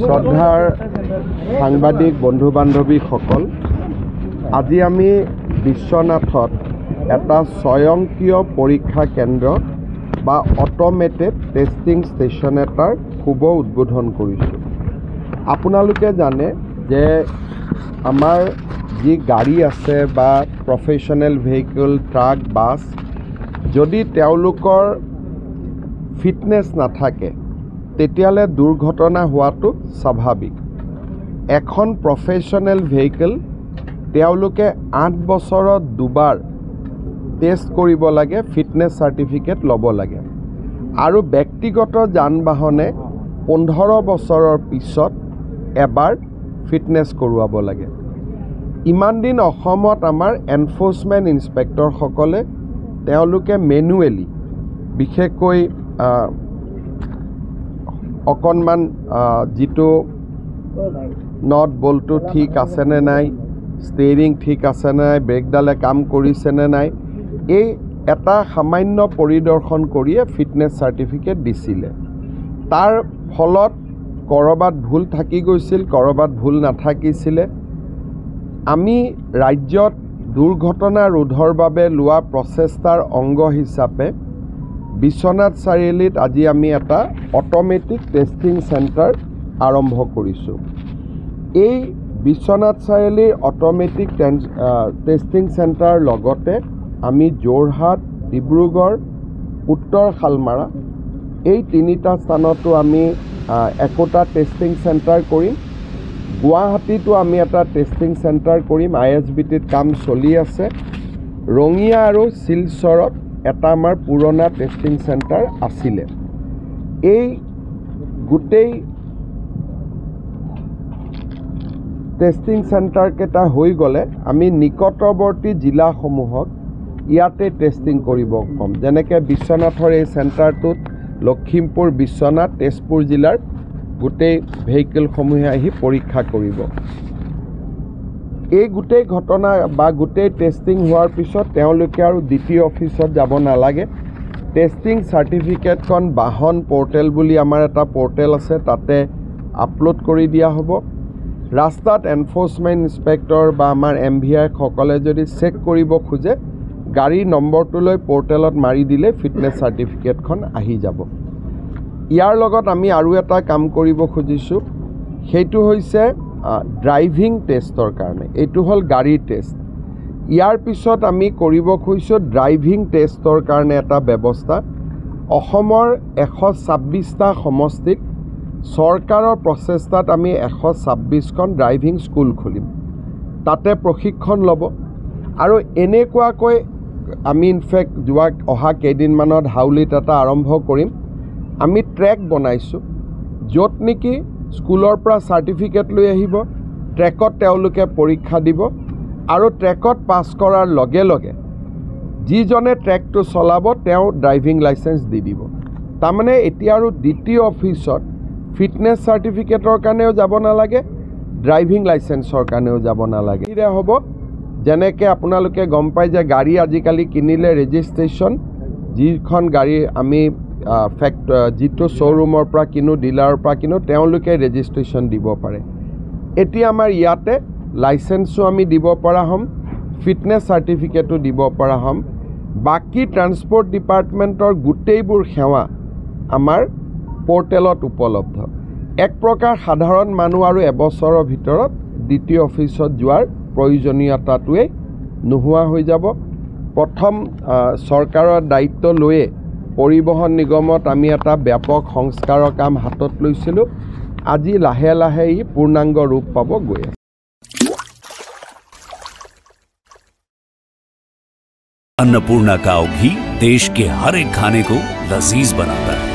শ্ৰদ্ধাৰ সাংবাদিক বন্ধু বান্ধৱীসকল, আজি আমি বিশ্বনাথত এটা স্বয়ংক্ৰিয় পৰীক্ষা কেন্দ্ৰ বা অট'মেটেড টেষ্টিং ষ্টেচন এটাৰ শুভ উদ্বোধন কৰিছোঁ। আপোনালোকে জানে যে আমাৰ যি গাড়ী আছে বা প্ৰফেশ্যনেল ভেহিকল, ট্ৰাক, বাছ, যদি তেওঁলোকৰ ফিটনেছ নাথাকে তেতিয়াহ'লে দুৰ্ঘটনা হোৱাটো স্বাভাৱিক। এখন প্ৰফেশ্যনেল ভেহিকল তেওঁলোকে 8 বছৰত 2বাৰ টেষ্ট কৰিব লাগে, ফিটনেছ চাৰ্টিফিকেট ল'ব লাগে, আৰু ব্যক্তিগত যান বাহনে 15 বছৰৰ পিছত এবাৰ ফিটনেছ কৰোৱাব লাগে। ইমান দিন অসমত আমাৰ এনফৰ্চমেণ্ট ইনস্পেক্টৰসকলে তেওঁলোকে মেনুৱেলি বিশেষকৈ অকণমান যিটো নট বল্টটো ঠিক আছেনে নাই, ষ্টেৰিং ঠিক আছেনে নাই, ব্ৰেকডালে কাম কৰিছেনে নাই, এই এটা সামান্য পৰিদৰ্শন কৰিয়ে ফিটনেছ চাৰ্টিফিকেট দিছিলে। তাৰ ফলত ক'ৰবাত ভুল থাকি গৈছিল, ক'ৰবাত ভুল নাথাকিছিলে। আমি ৰাজ্যত দুৰ্ঘটনা ৰোধৰ বাবে লোৱা প্ৰচেষ্টাৰ অংগ হিচাপে বিশ্বনাথ চাৰিআলিত আজি আমি এটা অট'মেটিক টেষ্টিং চেণ্টাৰ আৰম্ভ কৰিছোঁ। এই বিশ্বনাথ চাৰিআলিৰ অট'মেটিক টেষ্টিং চেণ্টাৰ লগতে আমি যোৰহাট, ডিব্ৰুগড়, উত্তৰ শালমাৰা এই 3টা স্থানতো আমি একোটা টেষ্টিং চেণ্টাৰ কৰিম। গুৱাহাটীতো আমি এটা টেষ্টিং চেণ্টাৰ কৰিম, ISBTত কাম চলি আছে। ৰঙিয়া আৰু শিলচৰত এটা আমাৰ পুৰণা টেষ্টিং চেণ্টাৰ আছিলে। এই গোটেই টেষ্টিং চেণ্টাৰকেইটা হৈ গ'লে আমি নিকটৱৰ্তী জিলাসমূহক ইয়াতে টেষ্টিং কৰিব ক'ম। যেনেকৈ বিশ্বনাথৰ এই চেণ্টাৰটোত লখিমপুৰ, বিশ্বনাথ, তেজপুৰ জিলাৰ গোটেই ভেহিকেলসমূহে আহি পৰীক্ষা কৰিব। এই গোটেই ঘটনা বা গোটেই টেষ্টিং হোৱাৰ পিছত তেওঁলোকে আৰু DT অফিচত যাব নালাগে। টেষ্টিং চাৰ্টিফিকেটখন বাহন পৰ্টেল বুলি আমাৰ এটা পৰ্টেল আছে, তাতে আপলোড কৰি দিয়া হ'ব। ৰাস্তাত এনফৰ্চমেণ্ট ইনস্পেক্টৰ বা আমাৰ MVI সকলে যদি চেক কৰিব খোজে, গাড়ীৰ নম্বৰটোলৈ পৰ্টেলত মাৰি দিলে ফিটনেছ চাৰ্টিফিকেটখন আহি যাব। ইয়াৰ লগত আমি আৰু এটা কাম কৰিব খুজিছোঁ, সেইটো হৈছে ড্ৰাইভিং টেষ্টৰ কাৰণে। এইটো হ'ল গাড়ীৰ টেষ্ট। ইয়াৰ পিছত আমি কৰিব খুজিছোঁ ড্ৰাইভিং টেষ্টৰ কাৰণে এটা ব্যৱস্থা। অসমৰ 126টা সমষ্টিত চৰকাৰৰ প্ৰচেষ্টাত আমি 126খন ড্ৰাইভিং স্কুল খুলিম, তাতে প্ৰশিক্ষণ ল'ব। আৰু এনেকুৱাকৈ আমি ইনফেক্ট অহা কেইদিনমানত হাউলিত এটা আৰম্ভ কৰিম। আমি ট্ৰেক বনাইছোঁ, য'ত নেকি স্কুলৰ পৰা চাৰ্টিফিকেট লৈ আহিব, ট্ৰেকত তেওঁলোকে পৰীক্ষা দিব, আৰু ট্ৰেকত পাছ কৰাৰ লগে লগে যিজনে ট্ৰেকটো চলাব তেওঁ ড্ৰাইভিং লাইচেন্স দি দিব। তাৰমানে এতিয়া আৰু DT অফিচত ফিটনেছ চাৰ্টিফিকেটৰ কাৰণেও যাব নালাগে, ড্ৰাইভিং লাইচেন্সৰ কাৰণেও যাব নালাগে। এয়া হ'ব, যেনেকৈ আপোনালোকে গম পায় যে গাড়ী আজিকালি কিনিলে ৰেজিষ্ট্ৰেশ্যন, যিখন গাড়ী আমি যিটো শ্ব'ৰুমৰ পৰা কিনো, ডিলাৰৰ পৰা কিনো, তেওঁলোকে ৰেজিষ্ট্ৰেশ্যন দিব পাৰে। এতিয়া আমাৰ ইয়াতে লাইচেন্সো আমি দিব পৰা হ'ম, ফিটনেছ চাৰ্টিফিকেটো দিব পৰা হ'ম। বাকী ট্ৰান্সপৰ্ট ডিপাৰ্টমেণ্টৰ গোটেইবোৰ সেৱা আমাৰ পৰ্টেলত উপলব্ধ। এক প্ৰকাৰ সাধাৰণ মানুহ আৰু এবছৰৰ ভিতৰত DT অফিচত যোৱাৰ প্ৰয়োজনীয়তাটোৱে নোহোৱা হৈ যাব। প্ৰথম চৰকাৰৰ দায়িত্ব লৈয়ে পৰিবহণ নিগমত আমি এটা ব্যাপক সংস্কাৰৰ কাম হাতত লৈছিলোঁ। আজি লাহে লাহে ই পূৰ্ণাংগ ৰূপ পাব গৈ আছে। अन्नपूर्णा काव घी देश के हर एक खाने को लजीज बनाता है।